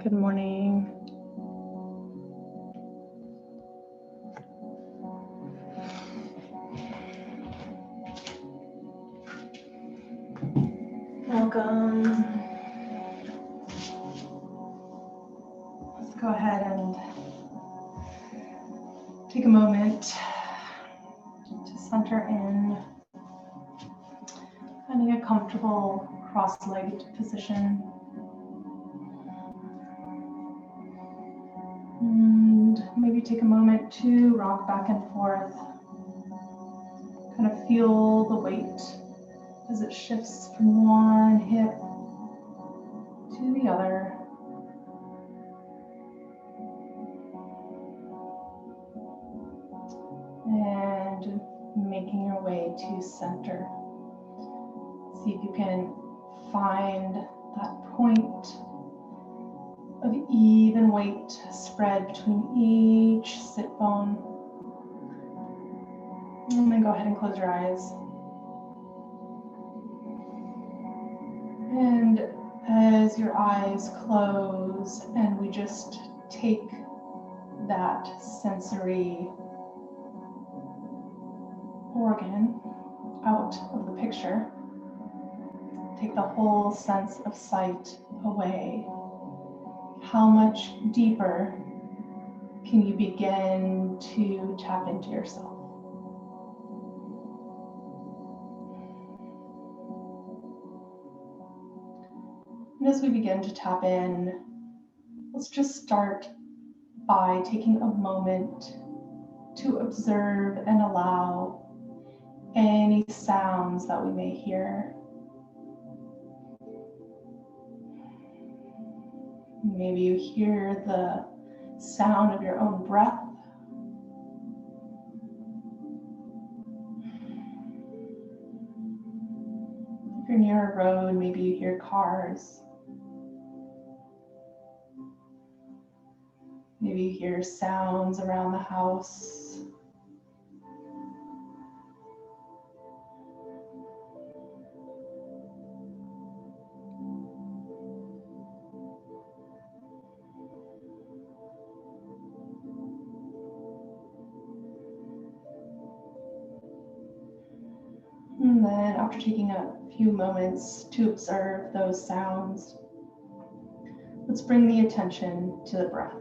Good morning. Welcome. Let's go ahead and take a moment to center in, finding a comfortable cross-legged position. And maybe take a moment to rock back and forth. Kind of feel the weight as it shifts from one hip to the other. And making your way to center. See if you can find that point of even weight spread between each sit bone. And then go ahead and close your eyes. And as your eyes close and we just take that sensory organ out of the picture, take the whole sense of sight away, how much deeper can you begin to tap into yourself? And as we begin to tap in, let's just start by taking a moment to observe and allow any sounds that we may hear. Maybe you hear the sound of your own breath. If you're near a road, maybe you hear cars. Maybe you hear sounds around the house. And then after taking a few moments to observe those sounds, let's bring the attention to the breath.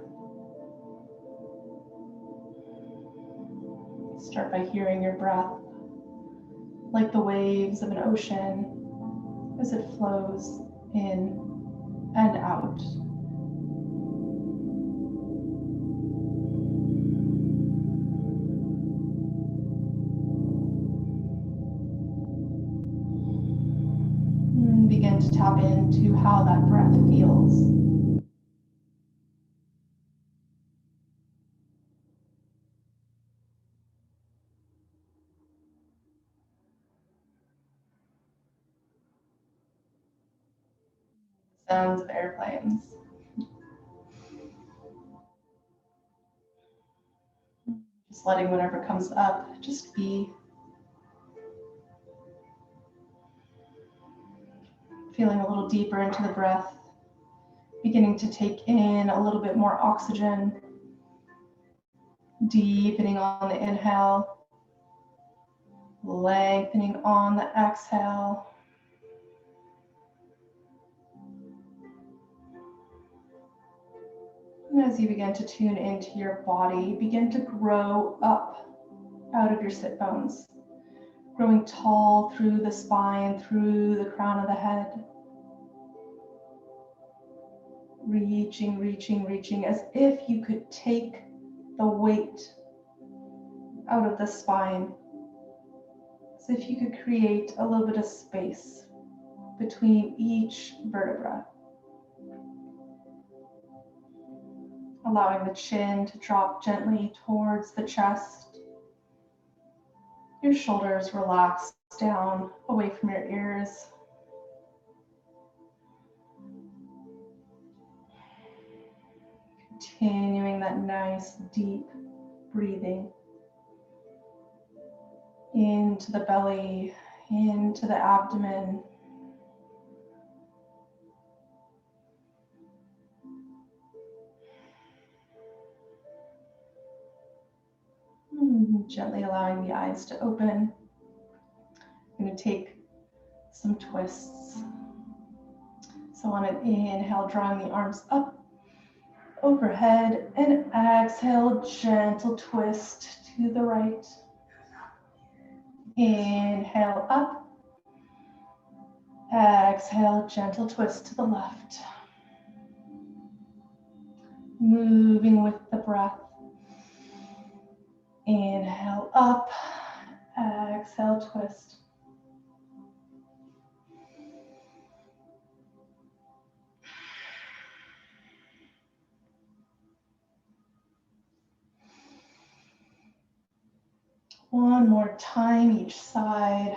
Start by hearing your breath like the waves of an ocean as it flows in and out. And begin to tap into how that breath feels. Sounds of airplanes. Just letting whatever comes up just be. Feeling a little deeper into the breath, beginning to take in a little bit more oxygen, deepening on the inhale, lengthening on the exhale. And as you begin to tune into your body, begin to grow up out of your sit bones, growing tall through the spine, through the crown of the head. Reaching, reaching, reaching, as if you could take the weight out of the spine, as if you could create a little bit of space between each vertebra. Allowing the chin to drop gently towards the chest. Your shoulders relax down away from your ears. Continuing that nice deep breathing into the belly, into the abdomen. Gently allowing the eyes to open. I'm going to take some twists. So on an inhale, drawing the arms up, overhead, and exhale, gentle twist to the right. Inhale up. Exhale, gentle twist to the left. Moving with the breath. Inhale up. Exhale, twist. One more time each side.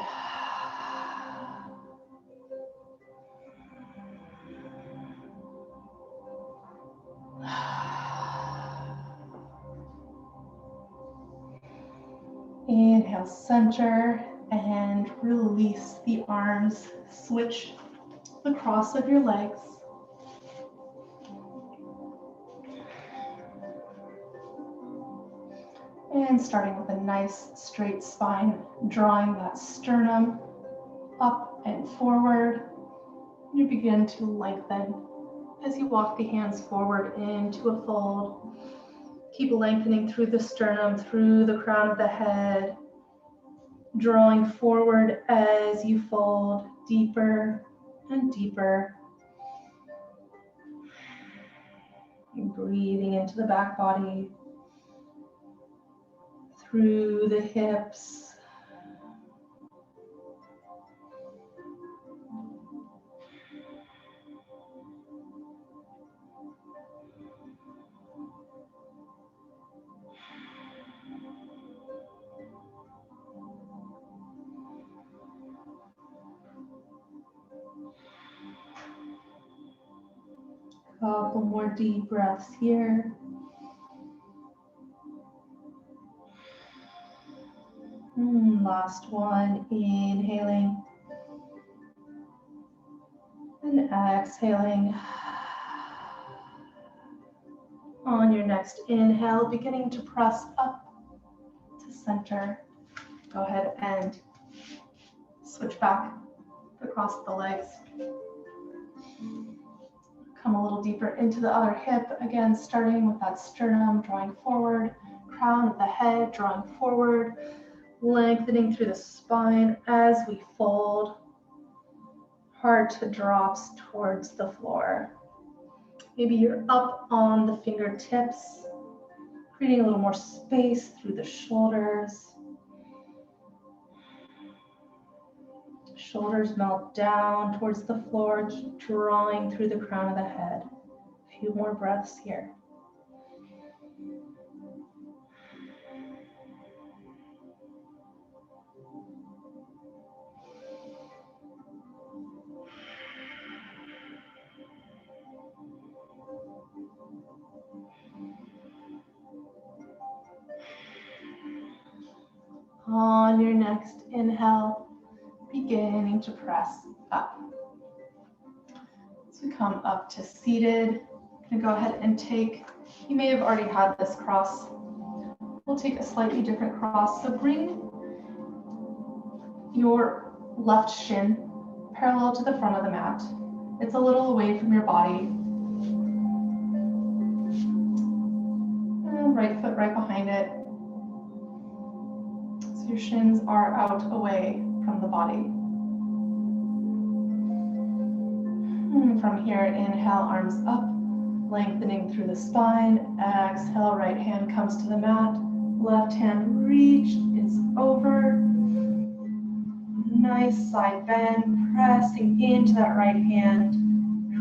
Inhale, center, and release the arms. Switch the cross of your legs. And starting with a nice straight spine, drawing that sternum up and forward. You begin to lengthen as you walk the hands forward into a fold. Keep lengthening through the sternum, through the crown of the head, drawing forward as you fold deeper and deeper. Breathing into the back body, through the hips. Couple more deep breaths here. Last one, inhaling and exhaling. On your next inhale, beginning to press up to center. Go ahead and switch back across the legs. Come a little deeper into the other hip. Again, starting with that sternum, drawing forward, crown of the head, drawing forward, lengthening through the spine as we fold. Heart drops towards the floor. Maybe you're up on the fingertips, creating a little more space through the shoulders. Shoulders melt down towards the floor, keep drawing through the crown of the head. A few more breaths here. On your next inhale, beginning to press up. So come up to seated. I'm gonna go ahead and take, you may have already had this cross. We'll take a slightly different cross. So bring your left shin parallel to the front of the mat. It's a little away from your body. And right foot right behind it. So your shins are out away from the body. From here, inhale, arms up, lengthening through the spine. Exhale, right hand comes to the mat. Left hand reaches over. Nice side bend, pressing into that right hand,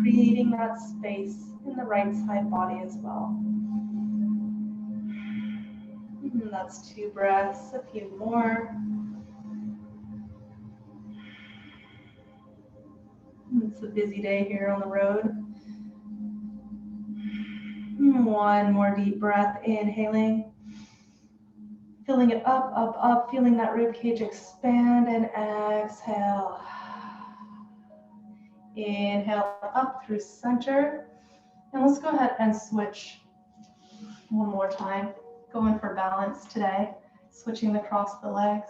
creating that space in the right side body as well. That's 2 breaths, a few more. It's a busy day here on the road. One more deep breath, inhaling. Filling it up, up, up, feeling that rib cage expand, and exhale. Inhale up through center. And let's go ahead and switch one more time. Going for balance today. Switching across the legs.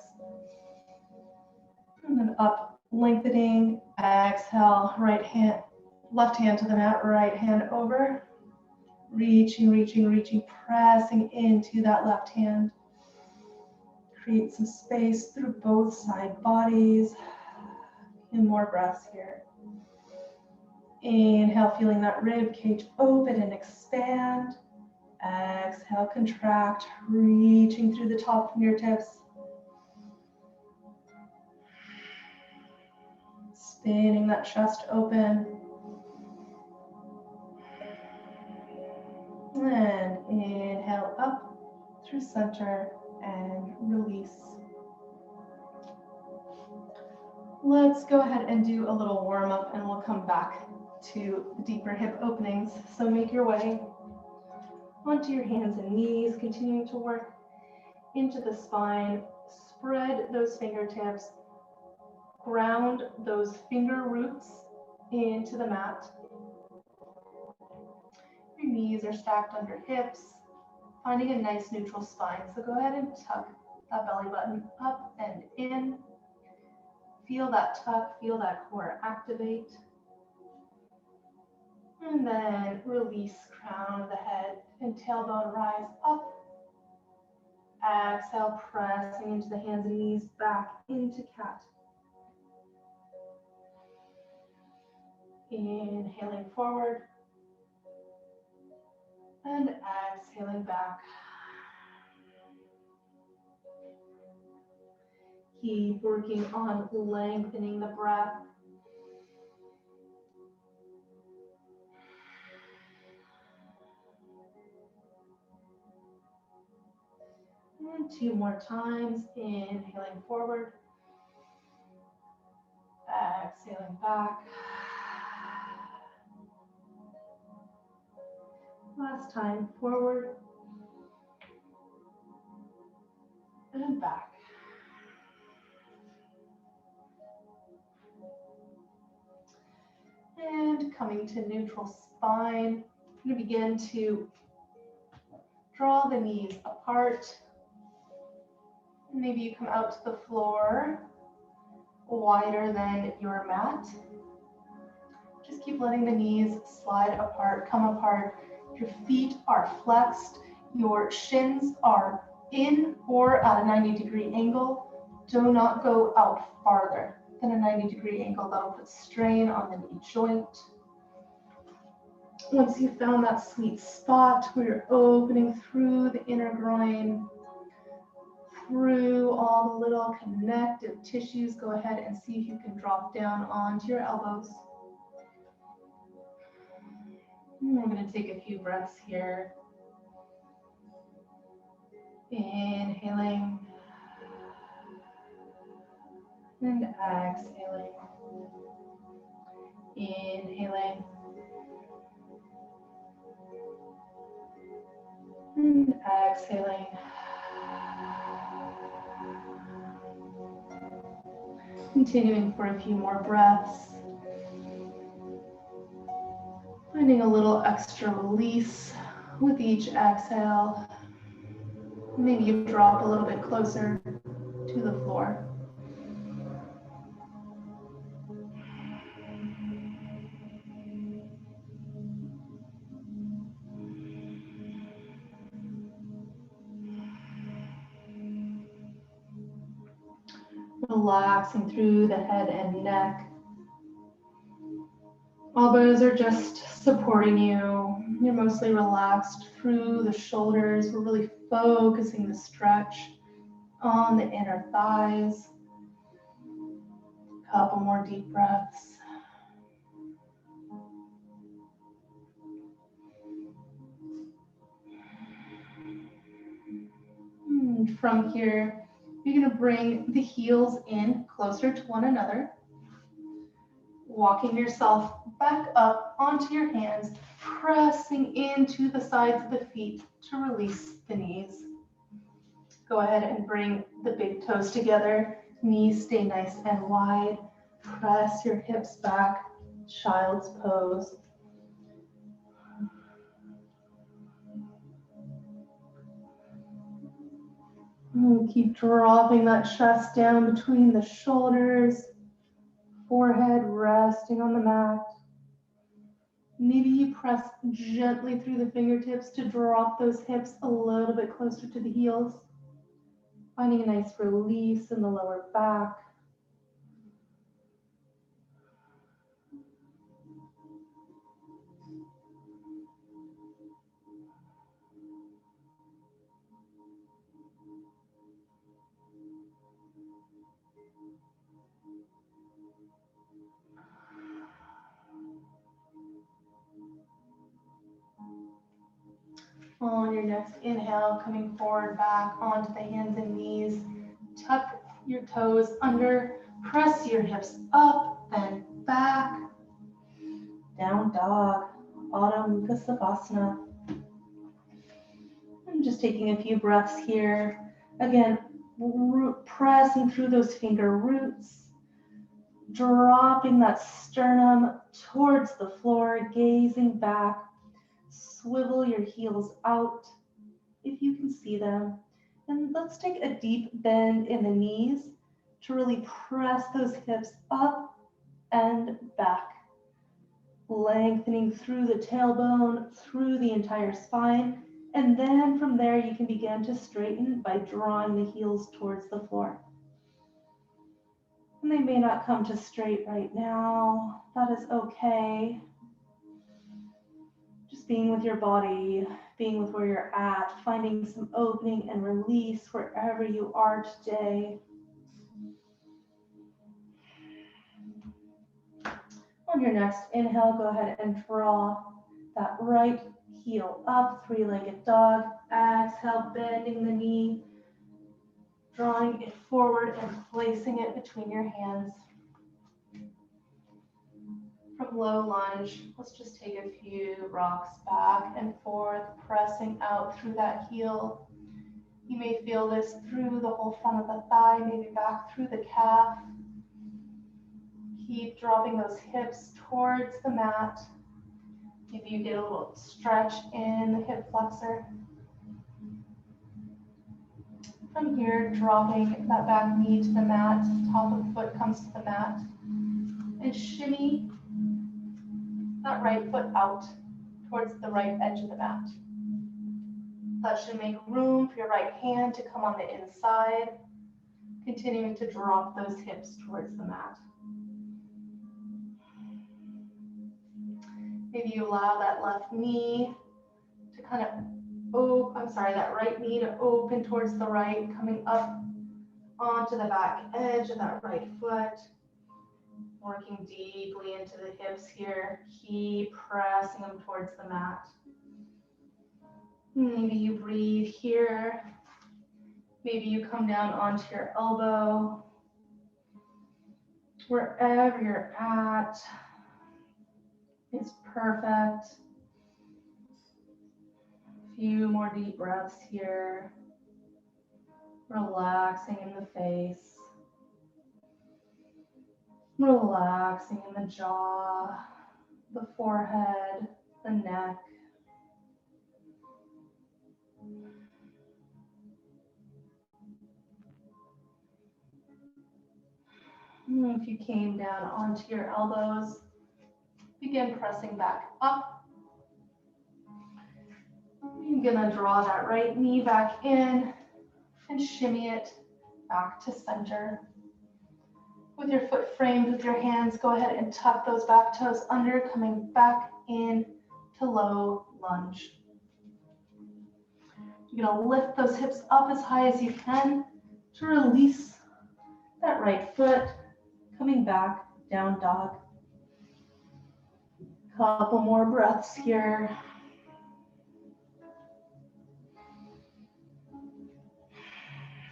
And then up, lengthening. Exhale, left hand to the mat, right hand over. Reaching, reaching, reaching, pressing into that left hand. Create some space through both side bodies. And more breaths here. Inhale, feeling that rib cage open and expand. Exhale, contract, reaching through the top fingertips. Spinning that chest open. And inhale up through center and release. Let's go ahead and do a little warm up and we'll come back to deeper hip openings. So make your way onto your hands and knees, continuing to work into the spine. Spread those fingertips. Ground those finger roots into the mat. Your knees are stacked under hips, finding a nice neutral spine. So go ahead and tuck that belly button up and in. Feel that tuck, feel that core activate. And then release, crown of the head and tailbone rise up. Exhale, pressing into the hands and knees back into cat. Inhaling forward. And exhaling back. Keep working on lengthening the breath. And 2 more times. Inhaling forward. Exhaling back. Last time, forward and back. And coming to neutral spine, I'm going to begin to draw the knees apart. Maybe you come out to the floor wider than your mat. Just keep letting the knees slide apart, come apart. Your feet are flexed, your shins are in or at a 90-degree angle. Do not go out farther than a 90-degree angle. That'll put strain on the knee joint. Once you've found that sweet spot where you're opening through the inner groin, through all the little connective tissues, go ahead and see if you can drop down onto your elbows. We're going to take a few breaths here. Inhaling and exhaling. Inhaling and exhaling. Continuing for a few more breaths. Finding a little extra release with each exhale. Maybe you drop a little bit closer to the floor. Relaxing through the head and neck. Elbows are just supporting you. You're mostly relaxed through the shoulders. We're really focusing the stretch on the inner thighs. A couple more deep breaths. And from here, you're going to bring the heels in closer to one another. Walking yourself back up onto your hands, pressing into the sides of the feet to release the knees. Go ahead and bring the big toes together. Knees stay nice and wide. Press your hips back, child's pose. And keep dropping that chest down between the shoulders, forehead resting on the mat. Maybe you press gently through the fingertips to drop those hips a little bit closer to the heels, finding a nice release in the lower back. On your next inhale, coming forward back onto the hands and knees, tuck your toes under, press your hips up, then back, down dog, Adho Mukha Savasana. I'm just taking a few breaths here. Again, pressing through those finger roots, dropping that sternum towards the floor, gazing back. Swivel your heels out if you can see them. And let's take a deep bend in the knees to really press those hips up and back, lengthening through the tailbone, through the entire spine. And then from there, you can begin to straighten by drawing the heels towards the floor. And they may not come to straight right now. That is okay. Just being with your body, being with where you're at, finding some opening and release wherever you are today. On your next inhale, go ahead and draw that right heel up, three-legged dog. Exhale, bending the knee, drawing it forward and placing it between your hands. From low lunge, let's just take a few rocks back and forth, pressing out through that heel. You may feel this through the whole front of the thigh, maybe back through the calf. Keep dropping those hips towards the mat. Maybe you get a little stretch in the hip flexor. From here, dropping that back knee to the mat, top of the foot comes to the mat, and shimmy that right foot out towards the right edge of the mat. That should make room for your right hand to come on the inside, continuing to drop those hips towards the mat. Maybe you allow that left knee to kind of that right knee to open towards the right, coming up onto the back edge of that right foot. Working deeply into the hips here. Keep pressing them towards the mat. Maybe you breathe here. Maybe you come down onto your elbow. Wherever you're at is perfect. A few more deep breaths here. Relaxing in the face. Relaxing in the jaw, the forehead, the neck. And if you came down onto your elbows, begin pressing back up. You're gonna draw that right knee back in and shimmy it back to center. With your foot framed with your hands, go ahead and tuck those back toes under, coming back in to low lunge. You're gonna lift those hips up as high as you can to release that right foot, coming back, down dog. Couple more breaths here.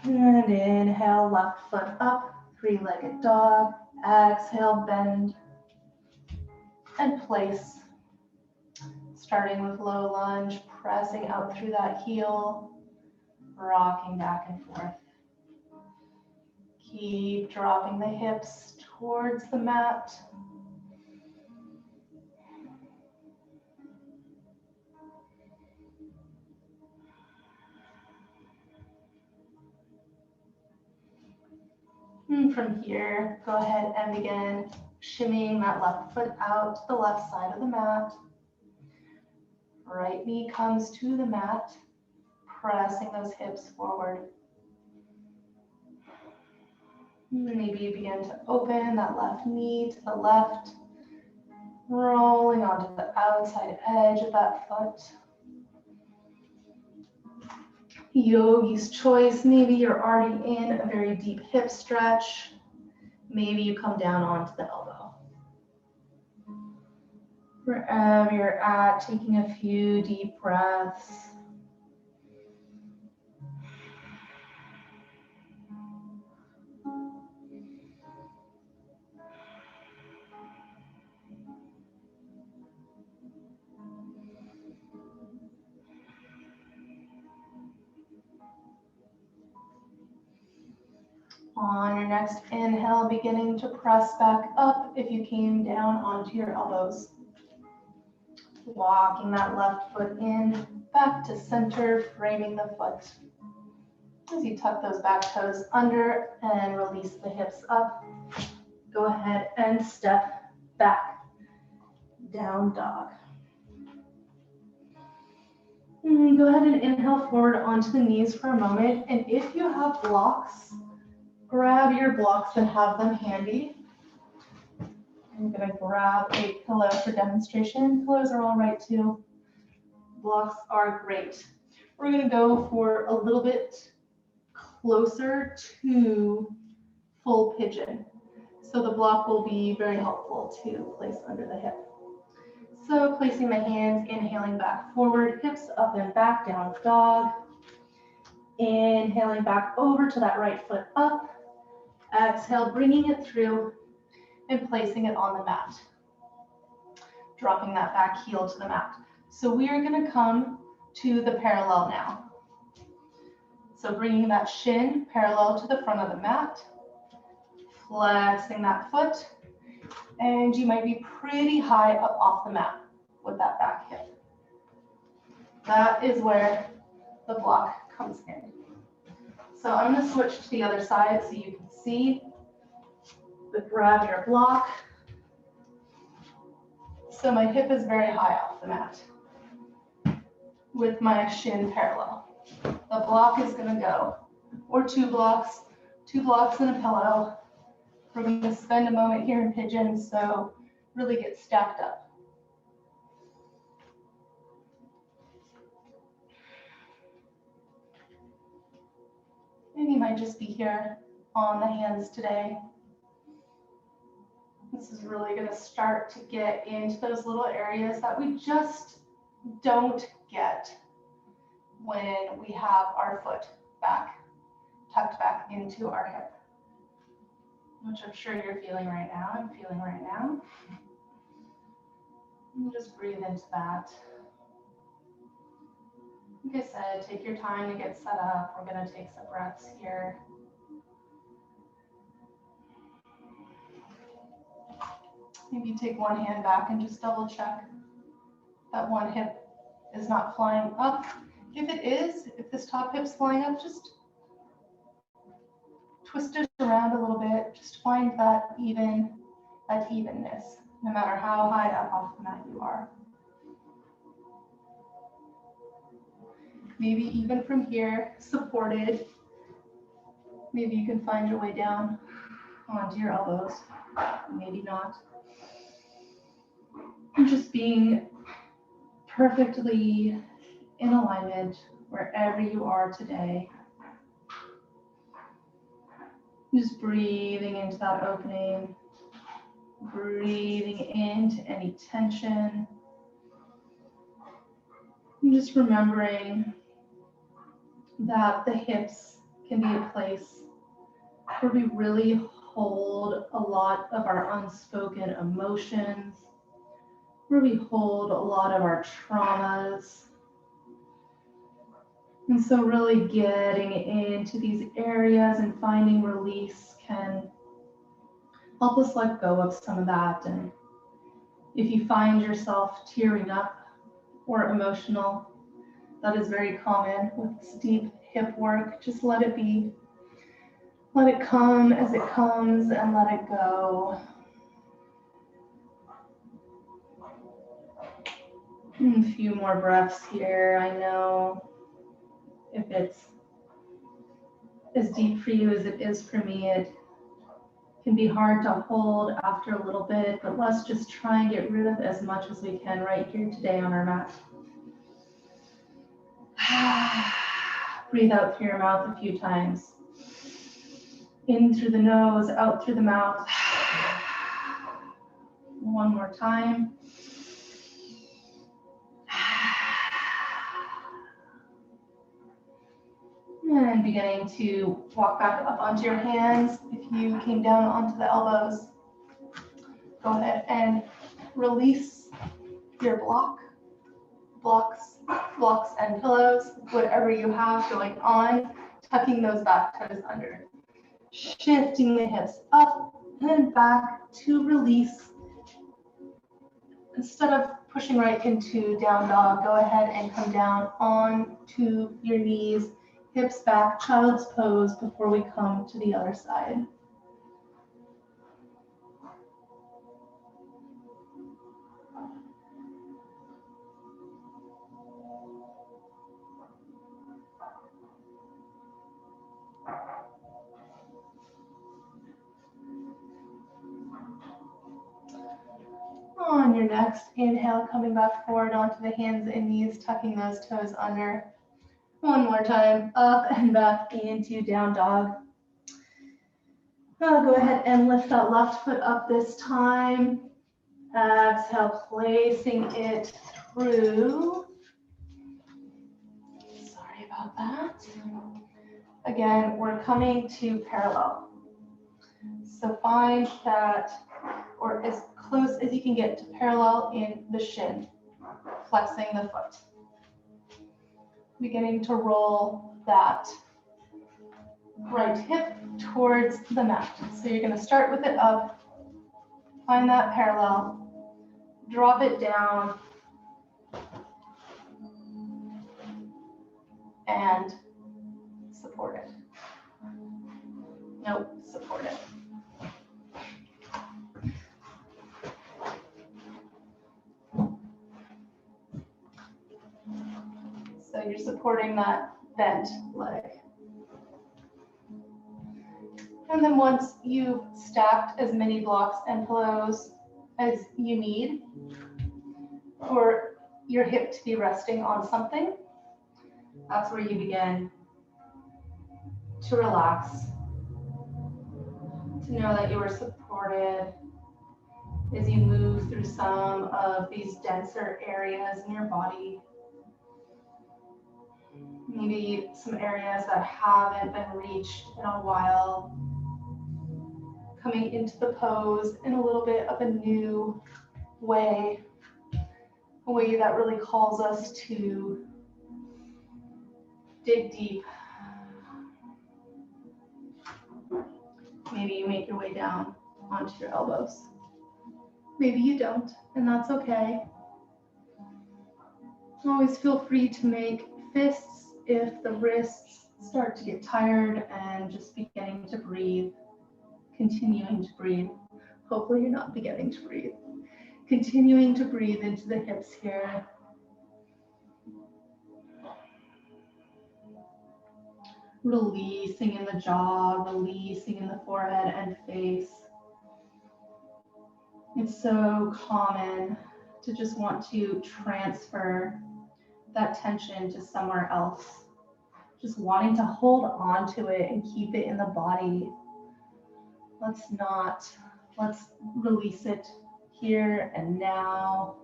And inhale, left foot up. Three-legged dog. Exhale, bend and place. Starting with low lunge, pressing out through that heel, rocking back and forth. Keep dropping the hips towards the mat. And from here, go ahead and begin shimmying that left foot out to the left side of the mat. Right knee comes to the mat, pressing those hips forward. Maybe you begin to open that left knee to the left, rolling onto the outside edge of that foot. Yogi's choice, maybe you're already in a very deep hip stretch. Maybe you come down onto the elbow. Wherever you're at, taking a few deep breaths. On your next inhale, beginning to press back up if you came down onto your elbows. Walking that left foot in, back to center, framing the foot. As you tuck those back toes under and release the hips up, go ahead and step back, down dog. And go ahead and inhale forward onto the knees for a moment. And if you have blocks, grab your blocks and have them handy. I'm going to grab a pillow for demonstration. Pillows are all right too. Blocks are great. We're going to go for a little bit closer to full pigeon. So the block will be very helpful to place under the hip. So placing my hands, inhaling back forward, hips up and back, down dog. Inhaling back over to that right foot up. Exhale, bringing it through and placing it on the mat. Dropping that back heel to the mat. So we are going to come to the parallel now. So bringing that shin parallel to the front of the mat, flexing that foot, and you might be pretty high up off the mat with that back hip. That is where the block comes in. So I'm going to switch to the other side so you can see. But grab your block. So my hip is very high off the mat with my shin parallel. The block is going to go, or two blocks and a pillow. We're going to spend a moment here in pigeon, so really get stacked up. And you might just be here on the hands today. This is really going to start to get into those little areas that we just don't get when we have our foot back, tucked back into our hip, which I'm sure you're feeling right now. I'm feeling right now. And just breathe into that. Like I said, take your time to get set up. We're going to take some breaths here. Maybe take one hand back and just double check that one hip is not flying up. If it is, if this top hip's flying up, just twist it around a little bit. Just find that evenness, no matter how high up off the mat you are. Maybe even from here, supported, maybe you can find your way down onto your elbows, maybe not. And just being perfectly in alignment wherever you are today. Just breathing into that opening, breathing into any tension. And just remembering that the hips can be a place where we really hold a lot of our unspoken emotions, where we hold a lot of our traumas. And so really getting into these areas and finding release can help us let go of some of that. And if you find yourself tearing up or emotional, that is very common with this deep hip work. Just let it be. Let it come as it comes and let it go. A few more breaths here. I know if it's as deep for you as it is for me, it can be hard to hold after a little bit, but let's just try and get rid of as much as we can right here today on our mat. Breathe out through your mouth a few times. In through the nose, out through the mouth. One more time. And beginning to walk back up onto your hands. If you came down onto the elbows, go ahead and release your blocks and pillows, whatever you have going on, tucking those back toes under. Shifting the hips up and back to release. Instead of pushing right into down dog, go ahead and come down onto your knees, hips back, child's pose before we come to the other side. On your next inhale, coming back forward onto the hands and knees, tucking those toes under. One more time, up and back into down dog. Now go ahead and lift that left foot up this time. Exhale, placing it through. Sorry about that. Again, we're coming to parallel. So find that, or as close as you can get to parallel in the shin, flexing the foot. Beginning to roll that right hip towards the mat. So you're going to start with it up, find that parallel, drop it down, and support it. Nope, support it. So you're supporting that bent leg. And then once you've stacked as many blocks and pillows as you need for your hip to be resting on something, that's where you begin to relax, to know that you are supported as you move through some of these denser areas in your body. Maybe some areas that haven't been reached in a while. Coming into the pose in a little bit of a new way, a way that really calls us to dig deep. Maybe you make your way down onto your elbows. Maybe you don't, and that's okay. Always feel free to make fists if the wrists start to get tired, and just beginning to breathe, continuing to breathe. Hopefully you're not beginning to breathe. Continuing to breathe into the hips here. Releasing in the jaw, releasing in the forehead and face. It's so common to just want to transfer that tension to somewhere else. Just wanting to hold on to it and keep it in the body. Let's not. Let's release it here and now.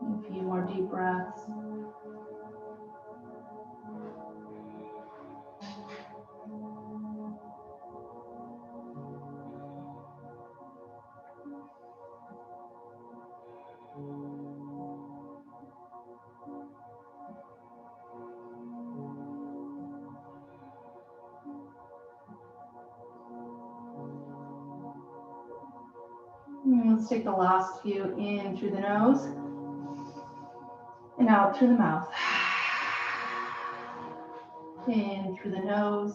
A few more deep breaths. Let's take the last few in through the nose and out through the mouth. In through the nose,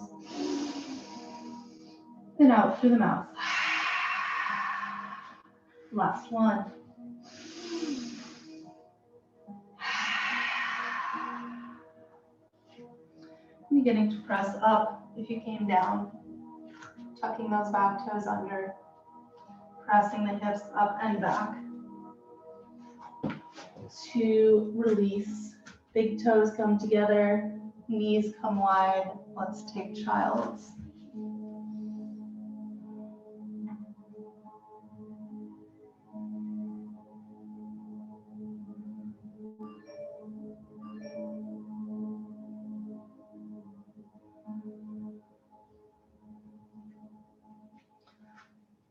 then out through the mouth. Last one. Beginning to press up. If you came down, tucking those back toes under, pressing the hips up and back. To release. Big toes come together, knees come wide. Let's take child's.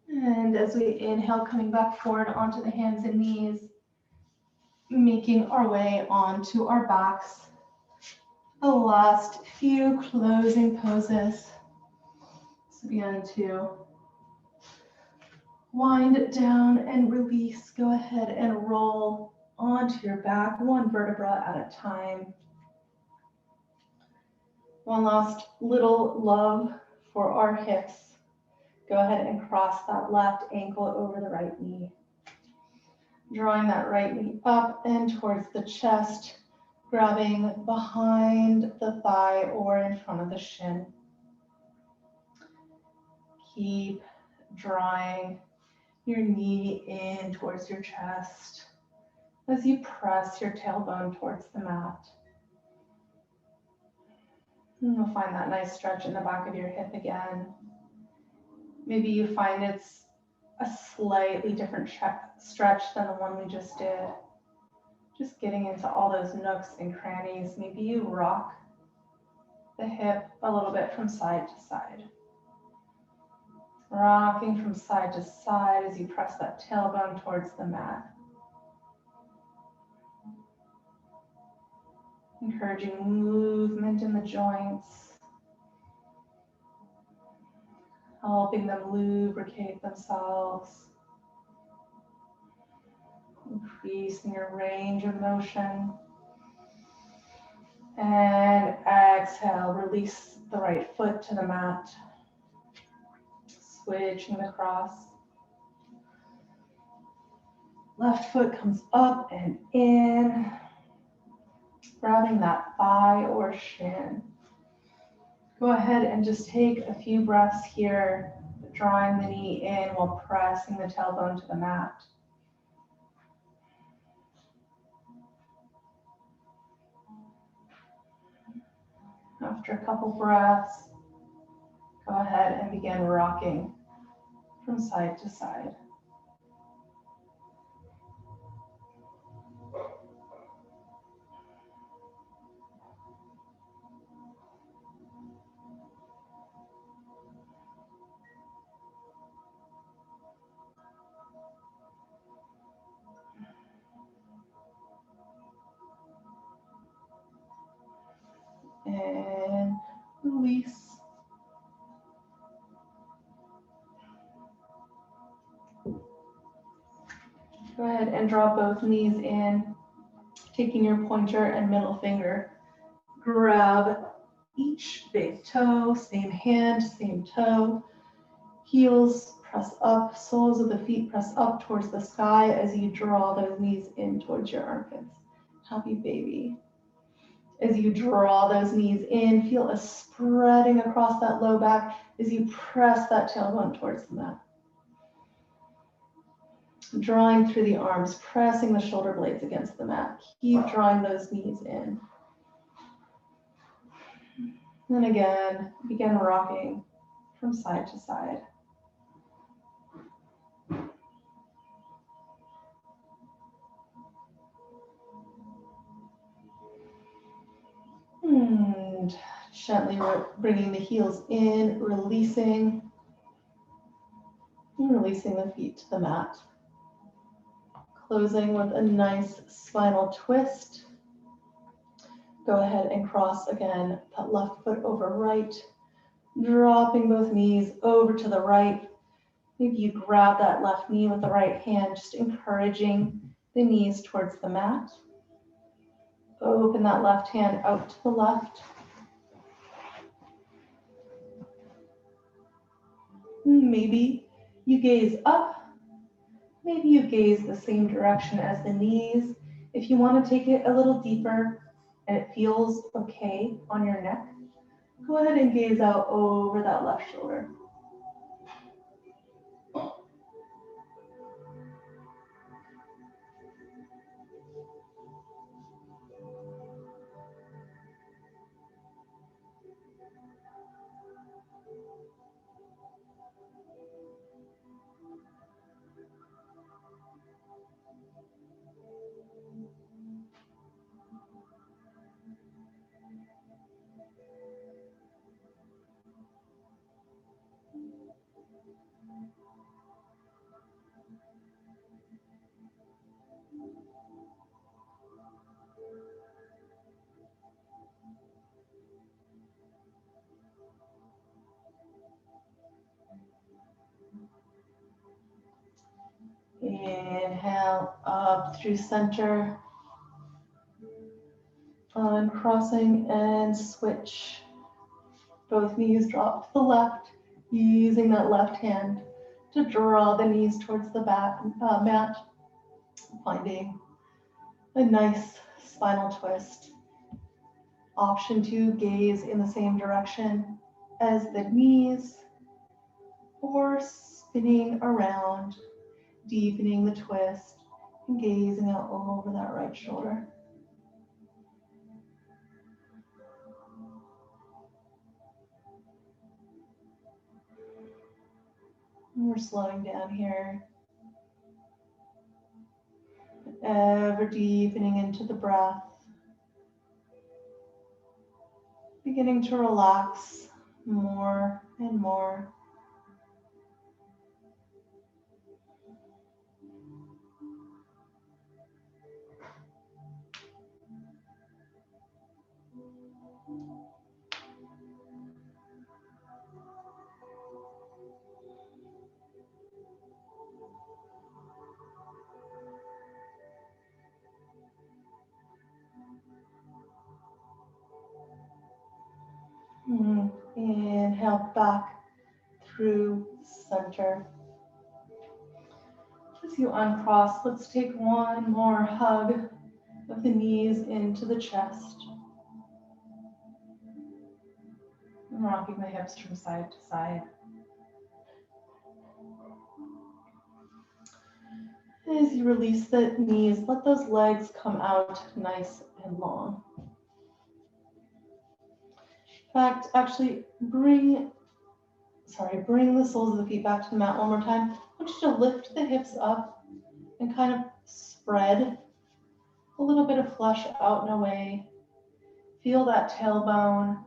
And as we inhale, coming back forward onto the hands and knees, making our way onto our backs. The last few closing poses. So begin to wind it down and release. Go ahead and roll onto your back, one vertebra at a time. One last little love for our hips. Go ahead and cross that left ankle over the right knee. Drawing that right knee up and towards the chest, grabbing behind the thigh or in front of the shin. Keep drawing your knee in towards your chest as you press your tailbone towards the mat. And you'll find that nice stretch in the back of your hip again. Maybe you find it's a slightly different stretch than the one we just did. Just getting into all those nooks and crannies. Maybe you rock the hip a little bit from side to side. Rocking from side to side as you press that tailbone towards the mat. Encouraging movement in the joints. Helping them lubricate themselves. Increasing your range of motion. And exhale, release the right foot to the mat. Switching the cross. Left foot comes up and in. Grabbing that thigh or shin. Go ahead and just take a few breaths here, drawing the knee in while pressing the tailbone to the mat. After a couple breaths, go ahead and begin rocking from side to side. And release. Go ahead and draw both knees in, taking your pointer and middle finger. Grab each big toe, same hand, same toe. Heels press up, soles of the feet press up towards the sky as you draw those knees in towards your armpits. Happy baby. As you draw those knees in, feel a spreading across that low back as you press that tailbone towards the mat. Drawing through the arms, pressing the shoulder blades against the mat. Keep drawing those knees in. And again, begin rocking from side to side. And gently bringing the heels in, releasing, and releasing the feet to the mat. Closing with a nice spinal twist. Go ahead and cross again, that left foot over right, dropping both knees over to the right. Maybe you grab that left knee with the right hand, just encouraging the knees towards the mat. Open that left hand out to the left. Maybe you gaze up. Maybe you gaze the same direction as the knees. If you want to take it a little deeper and it feels okay on your neck, go ahead and gaze out over that left shoulder. Inhale up through center, uncrossing and switch. Both knees drop to the left, using that left hand to draw the knees towards the mat, finding a nice spinal twist. Option to gaze in the same direction as the knees, or spinning around, deepening the twist, and gazing out over that right shoulder. And we're slowing down here, ever deepening into the breath, beginning to relax more and more. Inhale back through center. As you uncross, let's take one more hug of the knees into the chest. I'm rocking the hips from side to side. As you release the knees, let those legs come out nice and long. In fact, actually bring the soles of the feet back to the mat one more time. I want you to lift the hips up and kind of spread a little bit of flesh out and away. Feel that tailbone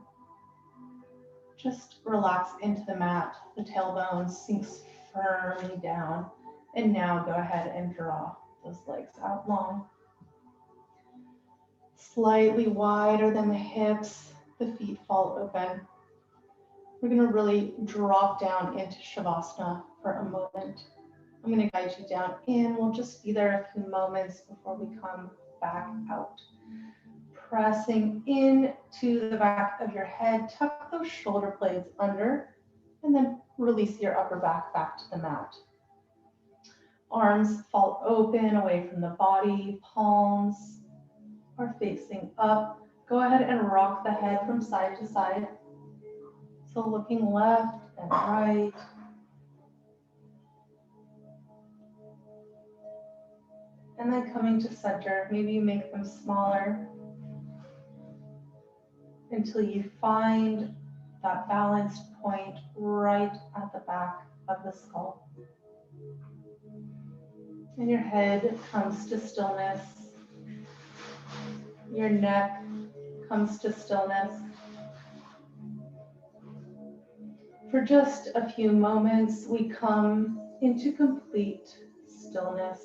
just relax into the mat. The tailbone sinks firmly down. And now go ahead and draw those legs out long. Slightly wider than the hips, the feet fall open. We're going to really drop down into Shavasana for a moment. I'm going to guide you down in. We'll just be there a few moments before we come back out. Pressing into the back of your head, tuck those shoulder blades under, and then release your upper back to the mat. Arms fall open away from the body, palms are facing up. Go ahead and rock the head from side to side. So looking left and right. And then coming to center, maybe you make them smaller until you find that balanced point right at the back of the skull. And your head comes to stillness. Your neck comes to stillness. For just a few moments, we come into complete stillness.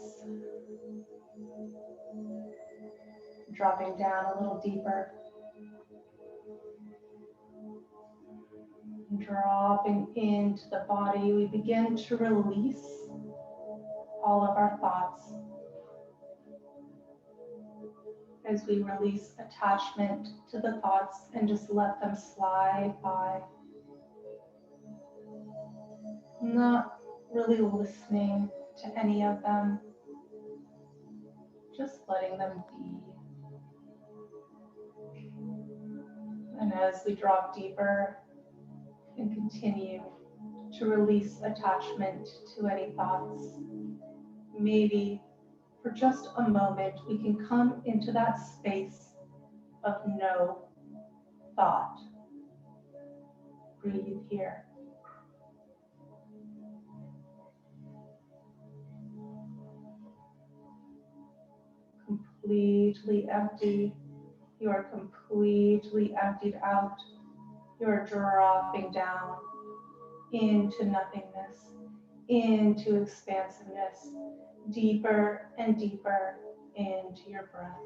Dropping down a little deeper. Dropping into the body, we begin to release all of our thoughts. As we release attachment to the thoughts and just let them slide by. not really listening to any of them, just letting them be. And as we drop deeper, and continue to release attachment to any thoughts. Maybe for just a moment, we can come into that space of no thought. Breathe here. Completely empty. You are completely emptied out. You are dropping down into nothingness, into expansiveness, deeper and deeper into your breath.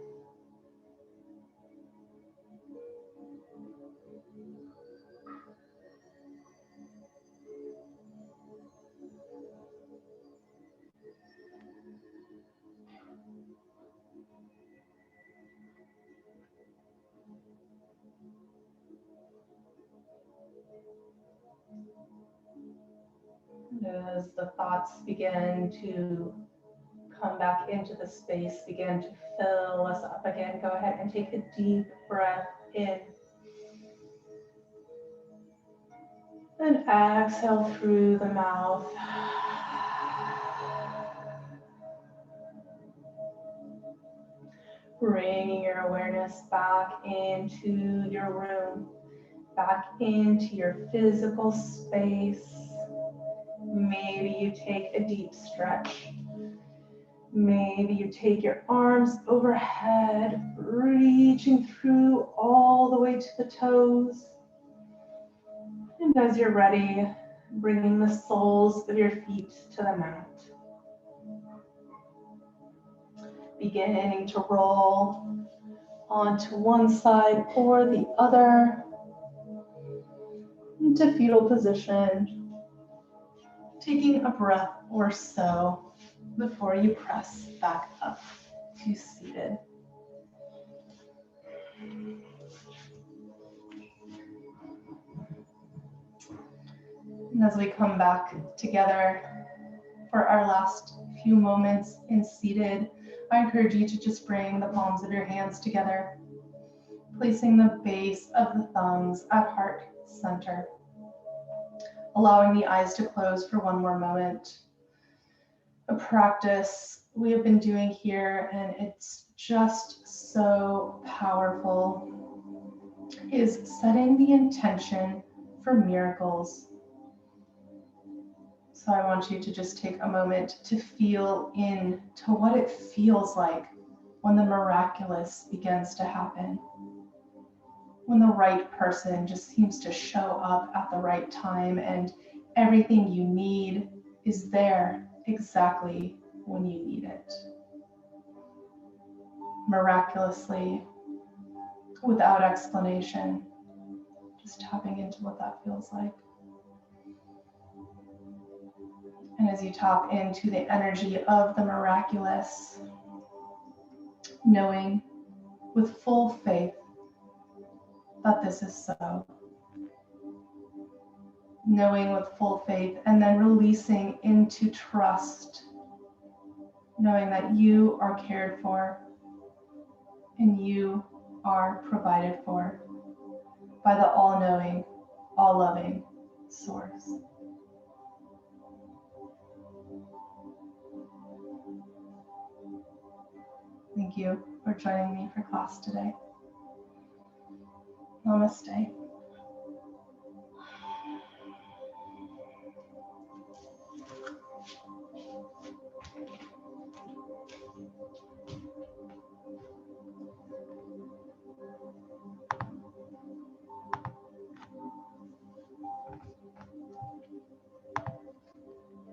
As the thoughts begin to come back into the space, begin to fill us up again, go ahead and take a deep breath in. And exhale through the mouth. Bringing your awareness back into your room, back into your physical space. Maybe you take a deep stretch. Maybe you take your arms overhead, reaching through all the way to the toes. And as you're ready, bringing the soles of your feet to the mat. Beginning to roll onto one side or the other into fetal position. Taking a breath or so before you press back up to seated. And as we come back together for our last few moments in seated, I encourage you to just bring the palms of your hands together, placing the base of the thumbs at heart center, allowing the eyes to close for one more moment. A practice we have been doing here, and it's just so powerful, is setting the intention for miracles. So I want you to just take a moment to feel into what it feels like when the miraculous begins to happen. When the right person just seems to show up at the right time and everything you need is there exactly when you need it. Miraculously, without explanation, just tapping into what that feels like. And as you tap into the energy of the miraculous, knowing with full faith that this is so. Knowing with full faith and then releasing into trust, knowing that you are cared for and you are provided for by the all-knowing, all-loving source. Thank you for joining me for class today. Namaste.